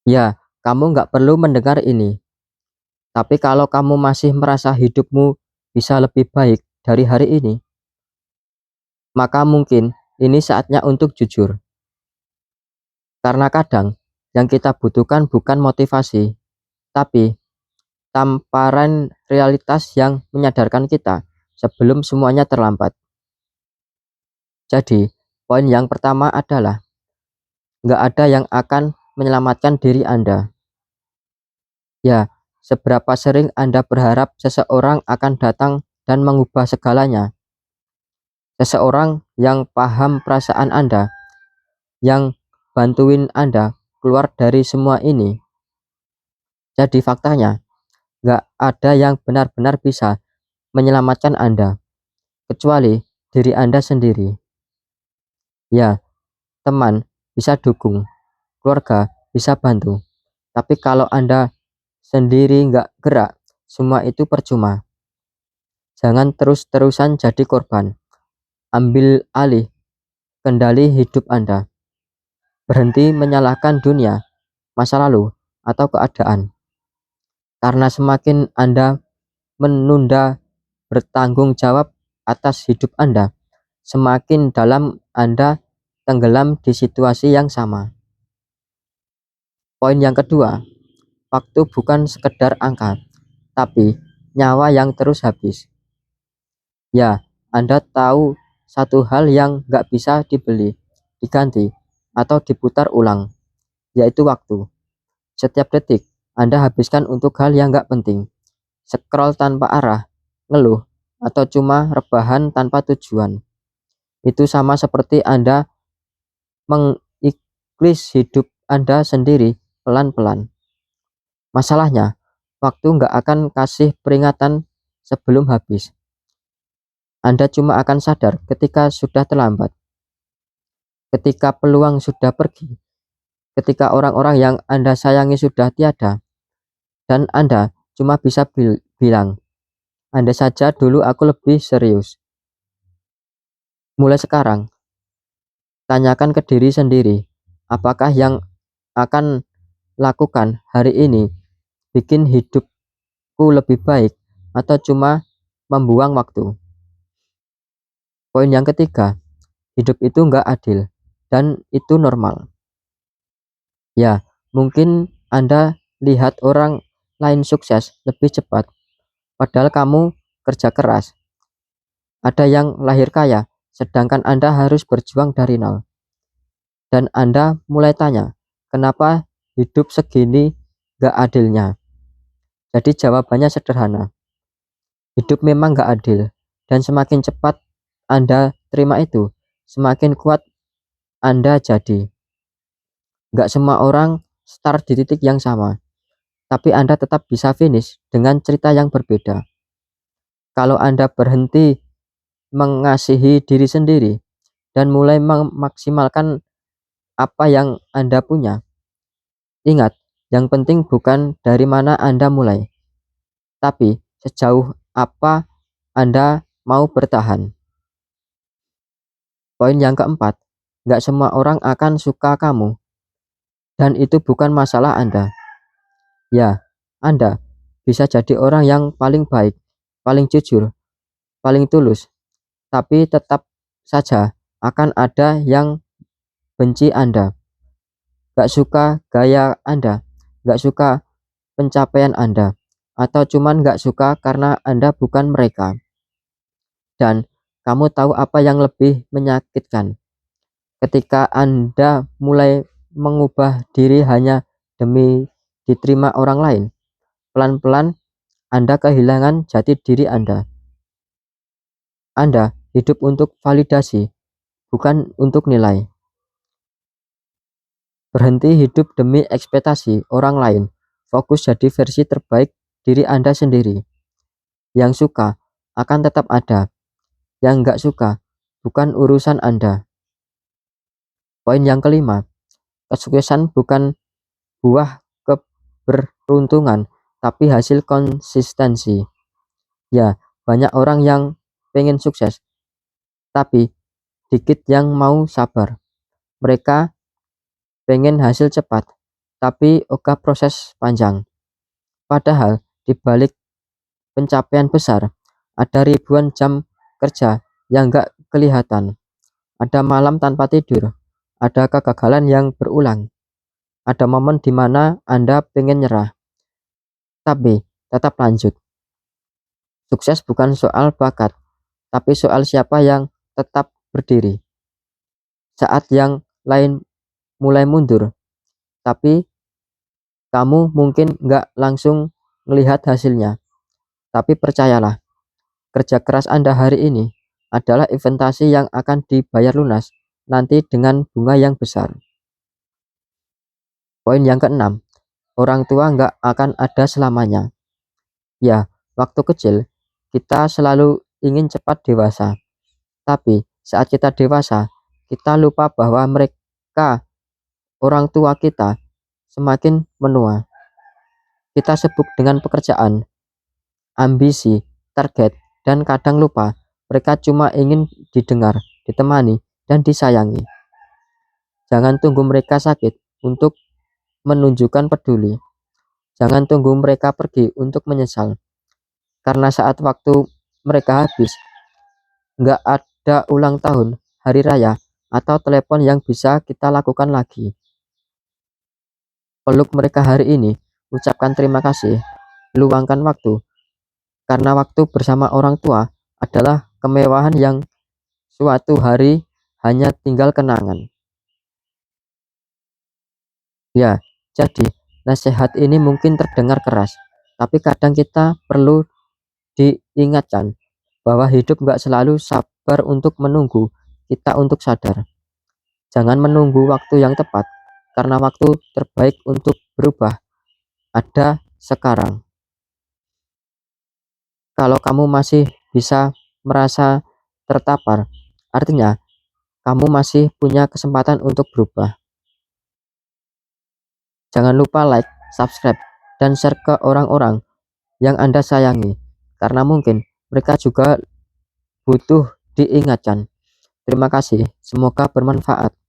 Ya, kamu nggak perlu mendengar ini. Tapi kalau kamu masih merasa hidupmu bisa lebih baik dari hari ini, maka mungkin ini saatnya untuk jujur. Karena kadang yang kita butuhkan bukan motivasi, tapi tamparan realitas yang menyadarkan kita sebelum semuanya terlambat. Jadi, poin yang pertama adalah nggak ada yang akan menyelamatkan diri Anda. Ya, seberapa sering Anda berharap seseorang akan datang dan mengubah segalanya? Seseorang yang paham perasaan Anda, yang bantuin Anda keluar dari semua ini. Jadi faktanya, nggak ada yang benar-benar bisa menyelamatkan Anda, kecuali diri Anda sendiri. Ya, teman bisa dukung, keluarga bisa bantu. Tapi kalau Anda sendiri nggak gerak, semua itu percuma. Jangan terus-terusan jadi korban. Ambil alih kendali hidup Anda. Berhenti menyalahkan dunia, masa lalu, atau keadaan. Karena semakin Anda menunda bertanggung jawab atas hidup Anda, semakin dalam Anda tenggelam di situasi yang sama. Poin yang kedua, waktu bukan sekedar angka, tapi nyawa yang terus habis. Ya, Anda tahu satu hal yang nggak bisa dibeli, diganti, atau diputar ulang, yaitu waktu. Setiap detik Anda habiskan untuk hal yang nggak penting, scroll tanpa arah, ngeluh, atau cuma rebahan tanpa tujuan. Itu sama seperti Anda mengiklis hidup Anda sendiri pelan-pelan. Masalahnya, waktu nggak akan kasih peringatan sebelum habis. Anda cuma akan sadar ketika sudah terlambat, ketika peluang sudah pergi, ketika orang-orang yang Anda sayangi sudah tiada, dan Anda cuma bisa bilang, andai saja dulu aku lebih serius. Mulai sekarang, tanyakan ke diri sendiri, apakah yang akan lakukan hari ini bikin hidupku lebih baik atau cuma membuang waktu. Poin yang ketiga, hidup itu nggak adil dan itu normal. Ya, mungkin Anda lihat orang lain sukses lebih cepat, padahal kamu kerja keras. Ada yang lahir kaya, sedangkan Anda harus berjuang dari nol. Dan Anda mulai tanya, kenapa hidup segini gak adilnya? Jadi jawabannya sederhana, hidup memang gak adil, dan semakin cepat Anda terima itu, semakin kuat Anda jadi. Gak semua orang start di titik yang sama, tapi Anda tetap bisa finish dengan cerita yang berbeda. Kalau Anda berhenti mengasihi diri sendiri dan mulai memaksimalkan apa yang Anda punya, ingat, yang penting bukan dari mana Anda mulai, tapi sejauh apa Anda mau bertahan. Poin yang keempat, gak semua orang akan suka kamu, dan itu bukan masalah Anda. Ya, Anda bisa jadi orang yang paling baik, paling jujur, paling tulus, tapi tetap saja akan ada yang benci Anda, gak suka gaya Anda, gak suka pencapaian Anda, atau cuman gak suka karena Anda bukan mereka. Dan kamu tahu apa yang lebih menyakitkan? Ketika Anda mulai mengubah diri hanya demi diterima orang lain, pelan-pelan Anda kehilangan jati diri Anda. Anda hidup untuk validasi, bukan untuk nilai. Berhenti hidup demi ekspektasi orang lain. Fokus jadi versi terbaik diri Anda sendiri. Yang suka akan tetap ada. Yang nggak suka bukan urusan Anda. Poin yang kelima, kesuksesan bukan buah keberuntungan, tapi hasil konsistensi. Ya, banyak orang yang pengen sukses, tapi dikit yang mau sabar. Mereka pengen hasil cepat, tapi ogah proses panjang. Padahal di balik pencapaian besar ada ribuan jam kerja yang gak kelihatan. Ada malam tanpa tidur, ada kegagalan yang berulang, ada momen di mana Anda pengen nyerah, tapi tetap lanjut. Sukses bukan soal bakat, tapi soal siapa yang tetap berdiri. Saat yang lain mulai mundur, tapi kamu mungkin nggak langsung melihat hasilnya. Tapi percayalah, kerja keras Anda hari ini adalah investasi yang akan dibayar lunas nanti dengan bunga yang besar. Poin yang keenam, orang tua nggak akan ada selamanya. Ya, waktu kecil kita selalu ingin cepat dewasa. Tapi saat kita dewasa, kita lupa bahwa mereka, orang tua kita, semakin menua. Kita sibuk dengan pekerjaan, ambisi, target, dan kadang lupa mereka cuma ingin didengar, ditemani, dan disayangi. Jangan tunggu mereka sakit untuk menunjukkan peduli. Jangan tunggu mereka pergi untuk menyesal. Karena saat waktu mereka habis, nggak ada ulang tahun, hari raya, atau telepon yang bisa kita lakukan lagi. Peluk mereka hari ini, ucapkan terima kasih, luangkan waktu, karena waktu bersama orang tua adalah kemewahan yang suatu hari hanya tinggal kenangan. Ya, jadi nasihat ini mungkin terdengar keras, tapi kadang kita perlu diingatkan bahwa hidup nggak selalu sabar untuk menunggu kita untuk sadar. Jangan menunggu waktu yang tepat, karena waktu terbaik untuk berubah ada sekarang. Kalau kamu masih bisa merasa tertapar, artinya kamu masih punya kesempatan untuk berubah. Jangan lupa like, subscribe, dan share ke orang-orang yang Anda sayangi, karena mungkin mereka juga butuh diingatkan. Terima kasih, semoga bermanfaat.